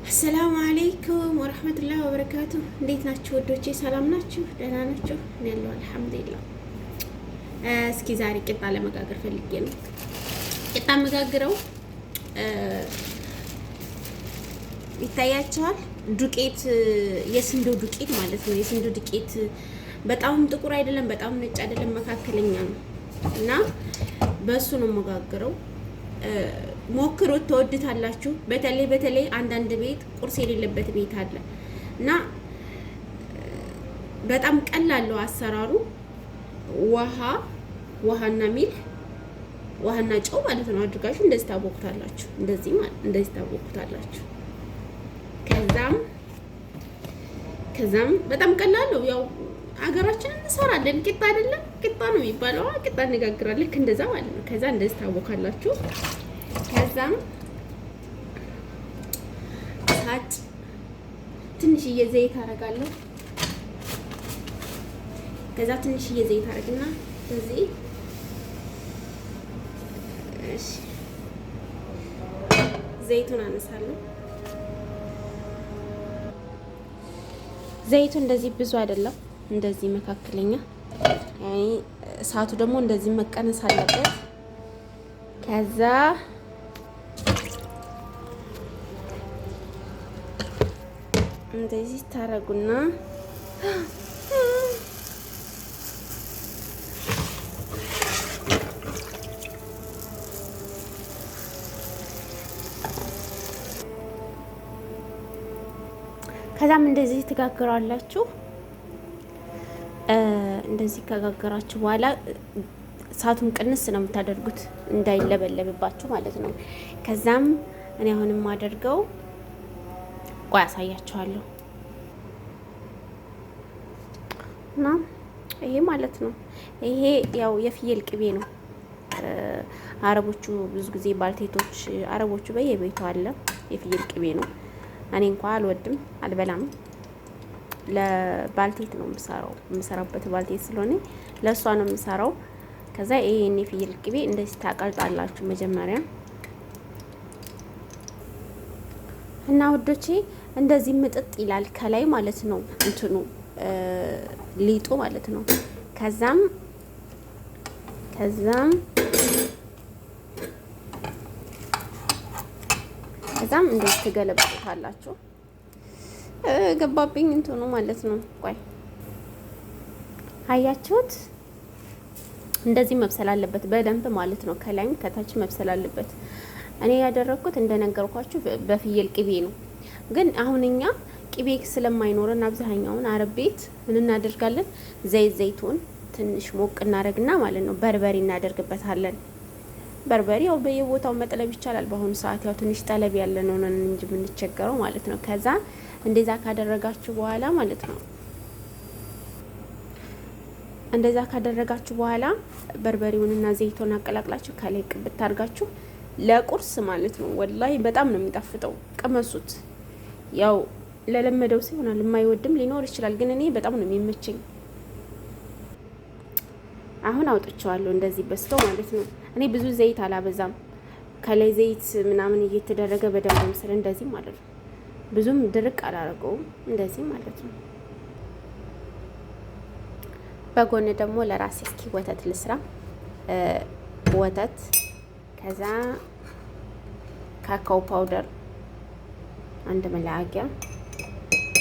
አሰላሙ አለይኩም ወረህመቱላሂ ወበረካቱ። እንዴት ናችሁ ወዶቼ? ሰላም ናችሁ? ደህና ናችሁ? እኔ ያለሁ አልሐምዱሊላህ። እስኪ ዛሬ ቂጣ ለመጋገር ፈልጌ ነው። ቂጣ መጋግረው ይታያችኋል። ዱቄት የስንዴ ዱቄት ማለት ነው። የስንዴ ዱቄት በጣም ጥቁር አይደለም፣ በጣም ነጭ አይደለም፣ መካከለኛ ነው እና በሱ ነው መጋግረው። ሞክሩት፣ ተወድታላችሁ። በተለይ አንዳንድ ቤት ቁርስ የሌለበት ቤት አለ እና በጣም ቀላለው አሰራሩ። ውሃና ሚልህ ውሃና ጨው ማለት ነው አድርጋችሁ እንደዚህ ታቦኩታላችሁ። እንደዚህ ታቦኩታላችሁ። ከዛም በጣም ቀላለው። ያው አገራችንን እንሰራለን። ቂጣ አይደለም ቂጣ ነው የሚባለው። ቂጣ እንጋግራለን ልክ እንደዛ ማለት ነው። ከዛ እንደዚህ ታቦካላችሁ። ከዛም ሳጭ ትንሽዬ ዘይት አደርጋለሁ። ከዛ ትንሽዬ ዘይት አደርግና እዚህ ዘይቱን አነሳለሁ። ዘይቱ እንደዚህ ብዙ አይደለም፣ እንደዚህ መካከለኛ። እሳቱ ደግሞ እንደዚህ መቀነስ አለበት። ከዛ እንደዚህ ታረጉና ከዛም እንደዚህ ትጋግራላችሁ። እንደዚህ ከጋገራችሁ በኋላ እሳቱን ቅንስ ነው የምታደርጉት እንዳይለበለብባችሁ ማለት ነው። ከዛም እኔ አሁንም አደርገው ቆይ አሳያችኋለሁ እና ይሄ ማለት ነው። ይሄ ያው የፍየል ቅቤ ነው። አረቦቹ ብዙ ጊዜ ባልቴቶች አረቦቹ በየቤቱ አለ የፍየል ቅቤ ነው። እኔ እንኳን አልወድም አልበላም። ለባልቴት ነው የምሰራበት ባልቴት ስለሆነ ለእሷ ነው የምሰራው። ከዛ ይሄን የፍየል ቅቤ እንደዚህ ታቀልጣላችሁ መጀመሪያ እና ውዶቼ እንደዚህ ምጥጥ ይላል ከላይ ማለት ነው እንትኑ ሊጡ ማለት ነው። ከዛም እንደዚህ ትገለብጡታላችሁ። ገባብኝ እንትኑ ማለት ነው። ቆይ አያችሁት? እንደዚህ መብሰል አለበት በደንብ ማለት ነው። ከላይም ከታች መብሰል አለበት። እኔ ያደረኩት እንደነገርኳችሁ በፍየል ቅቤ ነው። ግን አሁን እኛ ቅቤ ስለማይኖረን አብዛኛውን አረብ ቤት ምን እናደርጋለን? ዘይቱን ትንሽ ሞቅ እናደርግና ማለት ነው በርበሬ እናደርግበታለን። በርበሬ ያው በየቦታው መጥለብ ይቻላል። በአሁኑ ሰዓት ያው ትንሽ ጠለብ ያለ ነው እንጂ የምንቸገረው ማለት ነው። ከዛ እንደዛ ካደረጋችሁ በኋላ ማለት ነው በርበሬውንና ዘይቱን አቀላቅላችሁ ከላይ ቅብት አድርጋችሁ ለቁርስ ማለት ነው። ወላሂ በጣም ነው የሚጣፍጠው። ቅመሱት። ያው ለለመደው ሰው ይሆናል፣ የማይወድም ሊኖር ይችላል። ግን እኔ በጣም ነው የሚመቸኝ። አሁን አውጥቼዋለሁ እንደዚህ በስቶ ማለት ነው። እኔ ብዙ ዘይት አላበዛም። ከላይ ዘይት ምናምን እየተደረገ በደንብ ምስል እንደዚህ ማለት ነው። ብዙም ድርቅ አላረገውም እንደዚህ ማለት ነው። በጎን ደግሞ ለራሴ እስኪ ወተት ልስራ። ወተት ከዛ ካካው ፓውደር አንድ መላቂያ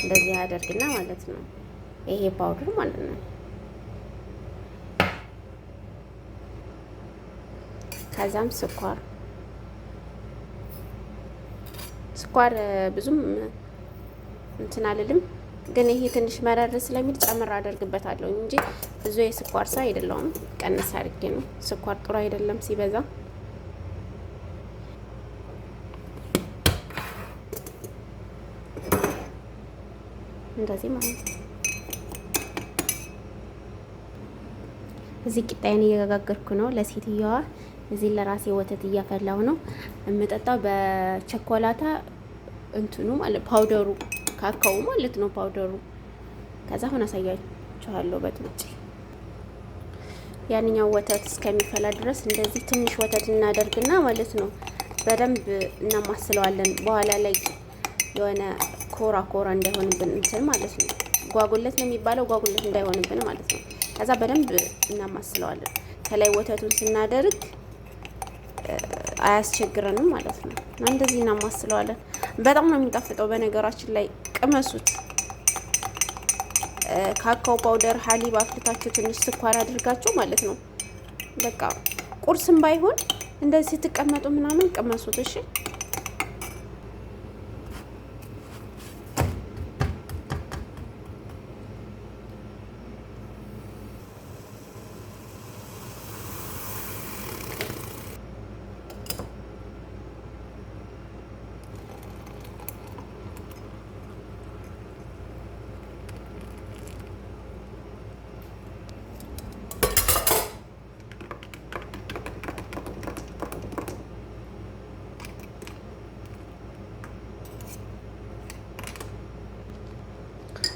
እንደዚህ ያደርግና ማለት ነው። ይሄ ፓውደር ማለት ነው። ከዛም ስኳር ብዙም እንትን አልልም፣ ግን ይሄ ትንሽ መረር ስለሚል ጨምር አደርግበታለሁ እንጂ ብዙ የስኳር ሰው አይደለሁም። ቀነስ አድርጌ ነው። ስኳር ጥሩ አይደለም ሲበዛ። እንደዚህ ማለት ነው። እዚህ ቂጣዬን እየጋገርኩ ነው ለሴትየዋ። እዚህ ለራሴ ወተት እያፈላው ነው የምጠጣው በቸኮላታ እንትኑ ማለት ፓውደሩ ካካው ማለት ነው ፓውደሩ። ከዛ አሁን አሳያችኋለሁ በጥብጬ ያንኛው ወተት እስከሚፈላ ድረስ እንደዚህ ትንሽ ወተት እናደርግና ማለት ነው በደንብ እናማስለዋለን። በኋላ ላይ የሆነ ኮራ ኮራ እንዳይሆንብን እንትን ማለት ነው። ጓጉለት ነው የሚባለው፣ ጓጉለት እንዳይሆንብን ማለት ነው። ከዛ በደንብ እናማስለዋለን። ከላይ ወተቱን ስናደርግ አያስቸግረንም ማለት ነው። እንደዚህ እናማስለዋለን። በጣም ነው የሚጣፍጠው። በነገራችን ላይ ቅመሱት። ካካው ፓውደር፣ ሀሊብ አፍልታችሁ ትንሽ ስኳር አድርጋችሁ ማለት ነው። በቃ ቁርስም ባይሆን እንደዚህ ስትቀመጡ ምናምን ቅመሱት። እሺ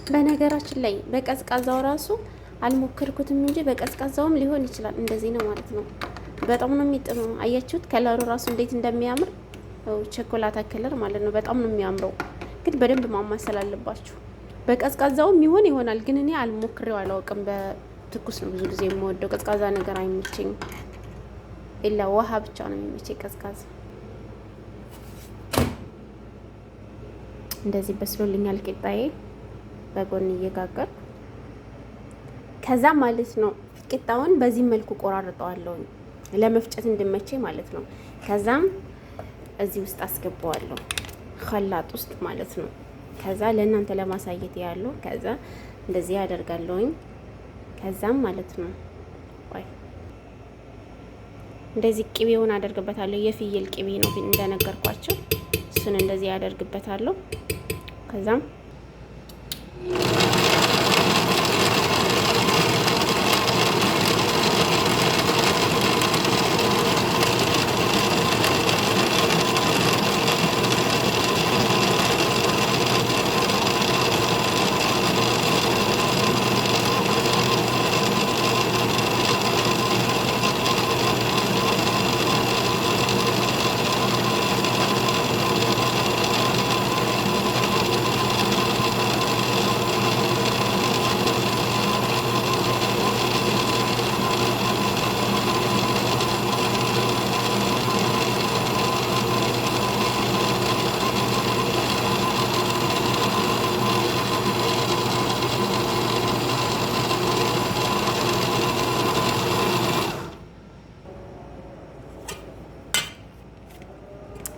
በነገራችን ላይ በቀዝቃዛው ራሱ አልሞከርኩትም እንጂ በቀዝቃዛውም ሊሆን ይችላል። እንደዚህ ነው ማለት ነው። በጣም ነው የሚጥመው። አያችሁት? ከለሩ ራሱ እንዴት እንደሚያምር ቸኮላታ ከለር ማለት ነው። በጣም ነው የሚያምረው። ግን በደንብ ማማሰል አለባችሁ። በቀዝቃዛውም ይሆናል፣ ግን እኔ አልሞክሬው አላውቅም። በትኩስ ነው ብዙ ጊዜ የምወደው። ቀዝቃዛ ነገር አይመቸኝም። ኢላ ውሃ ብቻ ነው የሚመቸኝ ቀዝቃዛ። እንደዚህ በስሎልኛል ቂጣዬ በጎን እየጋገር ከዛ ማለት ነው። ቂጣውን በዚህ መልኩ ቆራርጠዋለሁ ለመፍጨት እንድመቼ ማለት ነው። ከዛም እዚህ ውስጥ አስገባዋለሁ ኸላጥ ውስጥ ማለት ነው። ከዛ ለእናንተ ለማሳየት ያለው ከዛ እንደዚህ ያደርጋለሁኝ። ከዛም ማለት ነው እንደዚህ ቅቤውን አደርግበታለሁ። የፍየል ቅቤ ነው እንደነገርኳችሁ። እሱን እንደዚህ ያደርግበታለሁ። ከዛም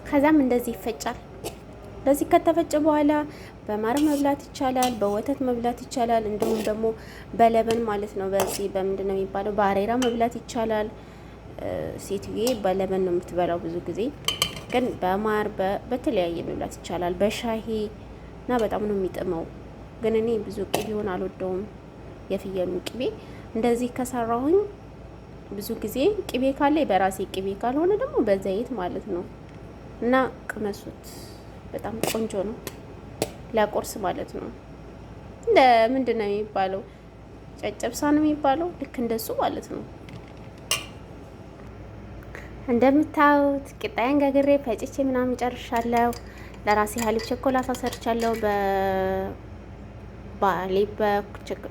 ከዛም እንደዚህ ይፈጫል። እንደዚህ ከተፈጨ በኋላ በማር መብላት ይቻላል፣ በወተት መብላት ይቻላል፣ እንዲሁም ደግሞ በለበን ማለት ነው። በዚህ በምንድን ነው የሚባለው በአሬራ መብላት ይቻላል። ሴትዬ በለበን ነው የምትበላው ብዙ ጊዜ፣ ግን በማር በተለያየ መብላት ይቻላል፣ በሻሂ እና በጣም ነው የሚጥመው። ግን እኔ ብዙ ቅቤውን አልወደውም፣ የፍየሉን ቅቤ። እንደዚህ ከሰራሁኝ ብዙ ጊዜ ቅቤ ካለ በራሴ ቅቤ ካልሆነ ደግሞ በዘይት ማለት ነው። እና ቅመሱት። በጣም ቆንጆ ነው ለቁርስ ማለት ነው። እንደ ምንድን ነው የሚባለው ጨጨብሳ ነው የሚባለው፣ ልክ እንደሱ ማለት ነው። እንደምታዩት ቂጣዬን ጋግሬ ፈጭቼ ምናምን ጨርሻለሁ። ለራሴ ሀሊብ ቸኮላታ ሰርቻለሁ በሀሊብ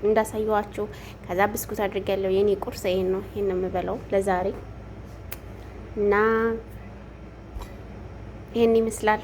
እንዳሳየዋችሁ። ከዛ ብስኩት አድርጌያለሁ። የኔ ቁርስ ይሄን ነው። ይሄን ነው የምበላው ለዛሬ እና ይሄን ይመስላል።